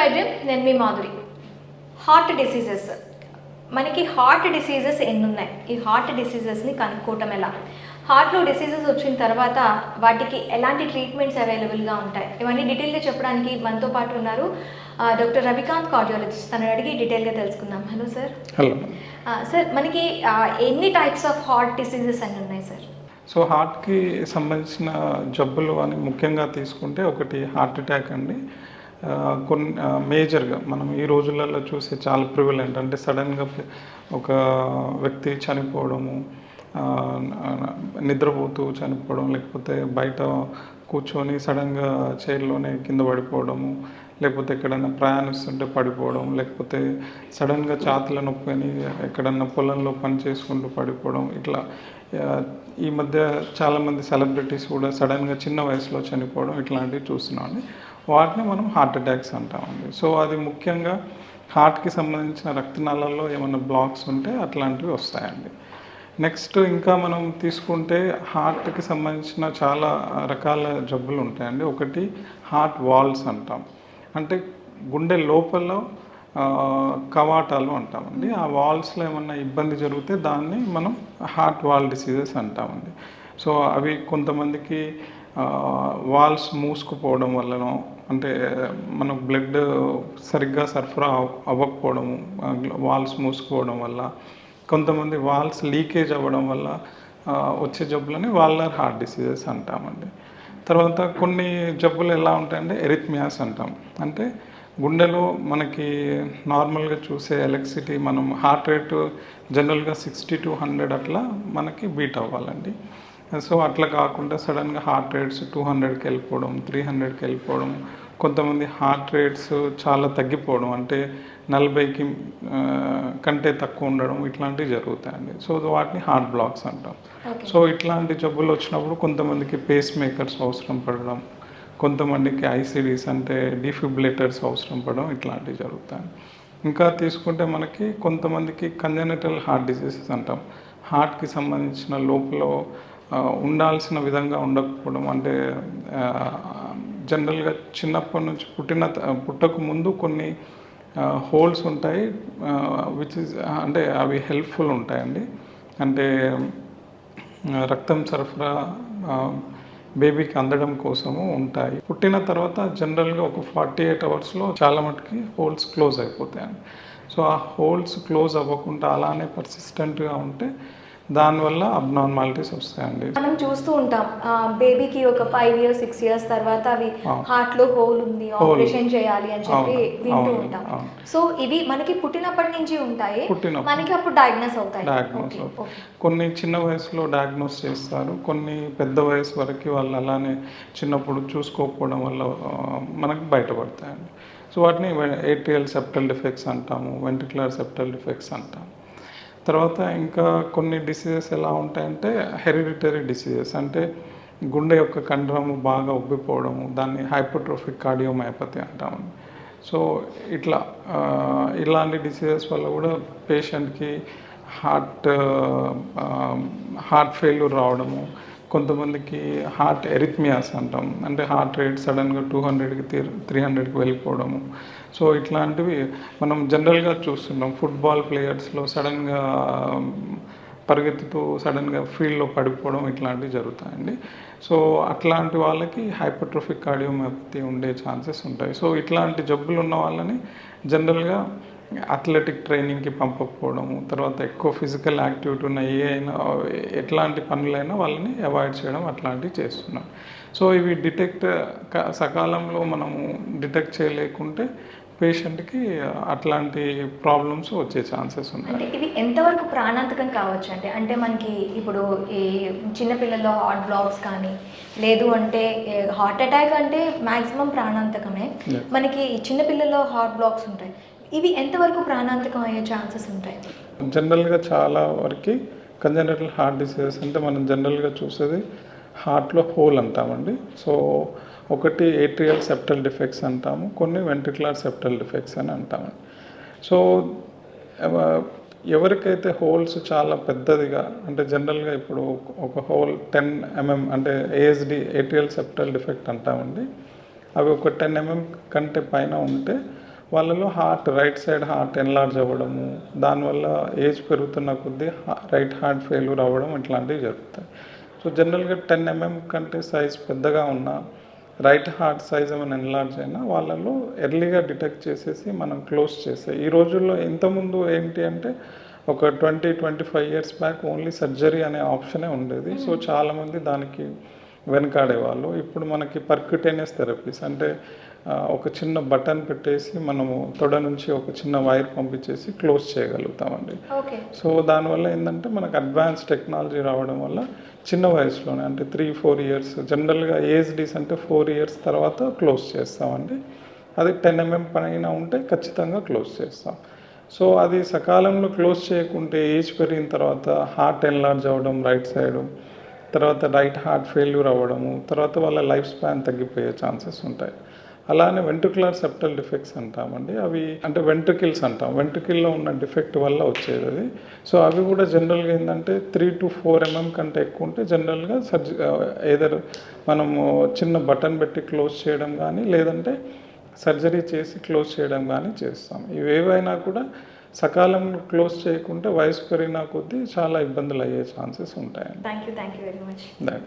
వైద్యం నేను మీ Madhuri. Heart diseases, మనకి హార్ట్ డిసీజెస్ ఎన్ని ఉన్నాయి? ఈ హార్ట్ డిసీజెస్ని కనుక్కోవటం ఎలా? హార్ట్లో డిసీజెస్ వచ్చిన తర్వాత వాటికి ఎలాంటి ట్రీట్మెంట్స్ అవైలబుల్గా ఉంటాయి? ఇవన్నీ డీటెయిల్గా చెప్పడానికి మనతో పాటు ఉన్నారు డాక్టర్ రవికాంత్, కార్డియాలజిస్ట్. తను అడిగి డీటెయిల్గా తెలుసుకుందాం. Hello sir. హలో సార్, మనకి ఎన్ని టైప్స్ ఆఫ్ హార్ట్ డిసీజెస్ అన్ని ఉన్నాయి సార్? సో హార్ట్కి సంబంధించిన జబ్బులు అని ముఖ్యంగా తీసుకుంటే ఒకటి హార్ట్ అటాక్ అండి. కొన్ని మేజర్గా మనం ఈ రోజులలో చూసే చాలా ప్రివలెంట్, అంటే సడన్గా ఒక వ్యక్తి చనిపోవడము, నిద్రపోతూ చనిపోవడం, లేకపోతే బయట కూర్చొని సడన్గా చైర్లోనే కింద పడిపోవడము, లేకపోతే ఎక్కడైనా ప్రయాణిస్తుంటే పడిపోవడం, లేకపోతే సడన్గా ఛాతీల నొప్పి అని ఎక్కడన్నా పొలంలో పని చేసుకుంటూ పడిపోవడం. ఇట్లా ఈ మధ్య చాలామంది సెలబ్రిటీస్ కూడా సడన్గా చిన్న వయసులో చనిపోవడం ఇట్లాంటివి చూస్తున్నామండి. వాటిని మనం హార్ట్ అటాక్స్ అంటామండి. సో అది ముఖ్యంగా హార్ట్కి సంబంధించిన రక్తనాళాల్లో ఏమైనా బ్లాక్స్ ఉంటే అట్లాంటివి వస్తాయండి. నెక్స్ట్ ఇంకా మనం తీసుకుంటే హార్ట్కి సంబంధించిన చాలా రకాల జబ్బులు ఉంటాయండి. ఒకటి హార్ట్ వాల్స్ అంటాం, అంటే గుండె లోపల కవాటాలు అంటామండి. ఆ వాల్స్లో ఏమన్నా ఇబ్బంది జరిగితే దాన్ని మనం హార్ట్ వాల్ డిసీజెస్ అంటామండి. సో అవి కొంతమందికి వాల్స్ మూసుకుపోవడం వల్లనో, అంటే మనకు బ్లడ్ సరిగ్గా సరఫరా అవ్వకపోవడము, వాల్స్ మూసుకుపోవడం వల్ల, కొంతమంది వాల్స్ లీకేజ్ అవ్వడం వల్ల వచ్చే జబ్బులని వాల్నర్ హార్ట్ డిసీజెస్ అంటామండి. తర్వాత కొన్ని జబ్బులు ఎలా ఉంటాయంటే ఎరిథ్మియాస్ అంటాం, అంటే గుండెలో మనకి నార్మల్గా చూసే ఎలక్ట్రిసిటీ, మనం హార్ట్ రేటు జనరల్గా 60 to 100 అట్లా మనకి బీట్ అవ్వాలండి. సో అట్లా కాకుండా సడన్గా హార్ట్ రేట్స్ 200కి వెళ్ళిపోవడం, 300కి వెళ్ళిపోవడం, కొంతమంది హార్ట్ రేట్స్ చాలా తగ్గిపోవడం, అంటే 40కి కంటే తక్కువ ఉండడం, ఇట్లాంటివి జరుగుతాయండి. సో వాటిని హార్ట్ బ్లాక్స్ అంటాం. సో ఇట్లాంటి జబ్బులు వచ్చినప్పుడు కొంతమందికి పేస్ మేకర్స్ అవసరం పడడం, కొంతమందికి ఐసీడీస్ అంటే డిఫిబ్రిలేటర్స్ అవసరం పడడం, ఇట్లాంటివి జరుగుతాయి. ఇంకా తీసుకుంటే మనకి కొంతమందికి కంజెనిటల్ హార్ట్ డిసీజెస్ అంటాం. హార్ట్కి సంబంధించిన లోపల ఉండాల్సిన విధంగా ఉండకపోవడం, అంటే జనరల్గా చిన్నప్పటి నుంచి పుట్టక ముందు కొన్ని హోల్స్ ఉంటాయి, విచ్ ఇస్ అంటే అవి హెల్ప్ఫుల్ ఉంటాయండి. అంటే రక్తం సరఫరా బేబీకి అందడం కోసము ఉంటాయి. పుట్టిన తర్వాత జనరల్గా ఒక 48 అవర్స్లో చాలా మటుకి హోల్స్ క్లోజ్ అయిపోతాయండి. సో ఆ హోల్స్ క్లోజ్ అవ్వకుండా అలానే పర్సిస్టెంట్గా ఉంటే దానివల్ల అబ్నార్మాలిటీస్ వస్తాయండి. మనం చూస్తూ ఉంటాం బేబీకి ఒక 5 years 6 years తర్వాత అవి హార్ట్లో హోల్ ఉంది, ఆపరేషన్ చేయాలి అని చెప్పి వింటూ ఉంటాం. సో ఇవి మనకి పుట్టినప్పటి నుంచి ఉంటాయి, మనకి అప్పుడు డయాగ్నోస్ అవుతాయి. కొన్ని చిన్న వయసులో డయాగ్నోస్ చేస్తారు, కొన్ని పెద్ద వయసు వరకు వాళ్ళు అలానే చిన్నప్పుడు చూసుకోకపోవడం వల్ల మనకి బయటపడతాయండి. సో వాటిని ఏట్రియల్ సెప్టల్ డిఫెక్ట్స్ అంటాము, వెంట్రికులర్ సెప్టల్ డిఫెక్ట్స్ అంటాము. తర్వాత ఇంకా కొన్ని డిసీజెస్ ఎలా ఉంటాయంటే హెరిడిటరీ డిసీజెస్, అంటే గుండె యొక్క కండరము బాగా ఉబ్బిపోవడము, దాన్ని హైపోట్రోఫిక్ కార్డియోమయోపతి అంటాము. సో ఇలాంటి డిసీజెస్ వల్ల కూడా పేషెంట్కి హార్ట్ ఫెయిల్యూర్ రావడము, కొంతమందికి హార్ట్ ఎరిథ్మియాస్ అంటాం, అంటే హార్ట్ రేట్ సడన్గా 200కి 300కి వెళ్ళిపోవడము. సో ఇట్లాంటివి మనం జనరల్గా చూస్తున్నాం. ఫుట్బాల్ ప్లేయర్స్లో సడన్గా పరిగెత్తుతూ సడన్గా ఫీల్డ్లో పడిపోవడం, ఇట్లాంటివి జరుగుతాయండి. సో అట్లాంటి వాళ్ళకి హైపర్ట్రోఫిక్ కార్డియోమయోపతి ఉండే ఛాన్సెస్ ఉంటాయి. సో ఇట్లాంటి జబ్బులు ఉన్న వాళ్ళని జనరల్గా అథ్లెటిక్ ట్రైనింగ్కి పంపకపోవడము, తర్వాత ఎక్కువ ఫిజికల్ యాక్టివిటీ ఉన్న ఎట్లాంటి పనులైనా వాళ్ళని అవాయిడ్ చేయడం, అట్లాంటివి చేస్తున్నాం. సో ఇవి సకాలంలో మనము డిటెక్ట్ చేయలేకుంటే పేషెంట్కి అట్లాంటి ప్రాబ్లమ్స్ వచ్చే ఛాన్సెస్ ఉన్నాయి. అంటే ఇవి ఎంతవరకు ప్రాణాంతకం కావచ్చు? అంటే మనకి ఇప్పుడు ఈ చిన్నపిల్లల్లో హార్ట్ బ్లాక్స్ కానీ, లేదు అంటే హార్ట్ అటాక్ అంటే మ్యాక్సిమం ప్రాణాంతకమే. మనకి చిన్నపిల్లల్లో హార్ట్ బ్లాక్స్ ఉంటాయి, ఇవి ఎంతవరకు ప్రాణాంతకం అయ్యే ఛాన్సెస్ ఉంటాయి? జనరల్గా చాలా వరకు కంజెనిటల్ హార్ట్ డిసీజెస్ అంటే మనం జనరల్గా చూసేది హార్ట్లో హోల్ అంటామండి. సో ఒకటి ఏట్రియల్ సెప్టల్ డిఫెక్ట్స్ అంటాము, కొన్ని వెంట్రికులర్ సెప్టల్ డిఫెక్ట్స్ అని అంటాము. సో ఎవరికైతే హోల్స్ చాలా పెద్దదిగా, అంటే జనరల్గా ఇప్పుడు ఒక హోల్ 10 mm, అంటే ఏఎస్డి ఏట్రియల్ సెప్టల్ డిఫెక్ట్ అంటామండి, అవి ఒక 10 mm కంటే పైన ఉంటే వాళ్ళలో రైట్ సైడ్ హార్ట్ ఎన్లార్జ్ అవ్వడము, దానివల్ల ఏజ్ పెరుగుతున్న కొద్దీ రైట్ హార్ట్ ఫెయిల్యూర్ అవ్వడం ఇట్లాంటివి జరుగుతాయి. సో జనరల్గా 10 mm కంటే సైజ్ పెద్దగా ఉన్న రైట్ హార్ట్ సైజ్ ఏమైనా ఎన్లార్జ్ అయినా వాళ్ళలో ఎర్లీగా డిటెక్ట్ చేసేసి మనం క్లోజ్ చేసే ఈ రోజుల్లో ఇంతకుముందు ఏంటి అంటే ఒక 20-25 ఇయర్స్ బ్యాక్ ఓన్లీ సర్జరీ అనే ఆప్షనే ఉండేది. సో చాలామంది దానికి వెనకాడేవాళ్ళు. ఇప్పుడు మనకి పర్క్యుటేనియస్ థెరపీస్ అంటే ఒక చిన్న బటన్ పెట్టేసి మనము తొడ నుంచి ఒక చిన్న వైర్ పంపించేసి క్లోజ్ చేయగలుగుతామండి. ఓకే. సో దానివల్ల ఏంటంటే మనకు అడ్వాన్స్ టెక్నాలజీ రావడం వల్ల చిన్న వయసులోనే అంటే 3-4 ఇయర్స్ జనరల్గా ఏజ్ డీస్ అంటే 4 ఇయర్స్ తర్వాత క్లోజ్ చేస్తామండి. అది 10 mm పైన ఉంటే ఖచ్చితంగా క్లోజ్ చేస్తాం. సో అది సకాలంలో క్లోజ్ చేయకుంటే ఏజ్ పెరిగిన తర్వాత హార్ట్ ఎన్లార్జ్ అవ్వడం రైట్ సైడు, తర్వాత రైట్ హార్ట్ ఫెయిల్యూర్ అవ్వడము, తర్వాత వాళ్ళ లైఫ్ స్పాన్ తగ్గిపోయే ఛాన్సెస్ ఉంటాయి. అలానే వెంట్రుకులర్ సెప్టల్ డిఫెక్ట్స్ అంటామండి. అవి అంటే వెంట్రుకిల్స్ అంటాం, వెంట్రుకిల్లో ఉన్న డిఫెక్ట్ వల్ల వచ్చేది అది. సో అవి కూడా జనరల్గా ఏంటంటే 3-4 mm కంటే ఎక్కువ ఉంటే జనరల్గా ఏదర్ మనము చిన్న బటన్ పెట్టి క్లోజ్ చేయడం కానీ లేదంటే సర్జరీ చేసి క్లోజ్ చేయడం కానీ చేస్తాం. ఇవేవైనా కూడా సకాలంలో క్లోజ్ చేయకుంటే వయసు పెరిగిన కొద్దీ చాలా ఇబ్బందులు అయ్యే ఛాన్సెస్ ఉంటాయండి. Thank you very much. దాని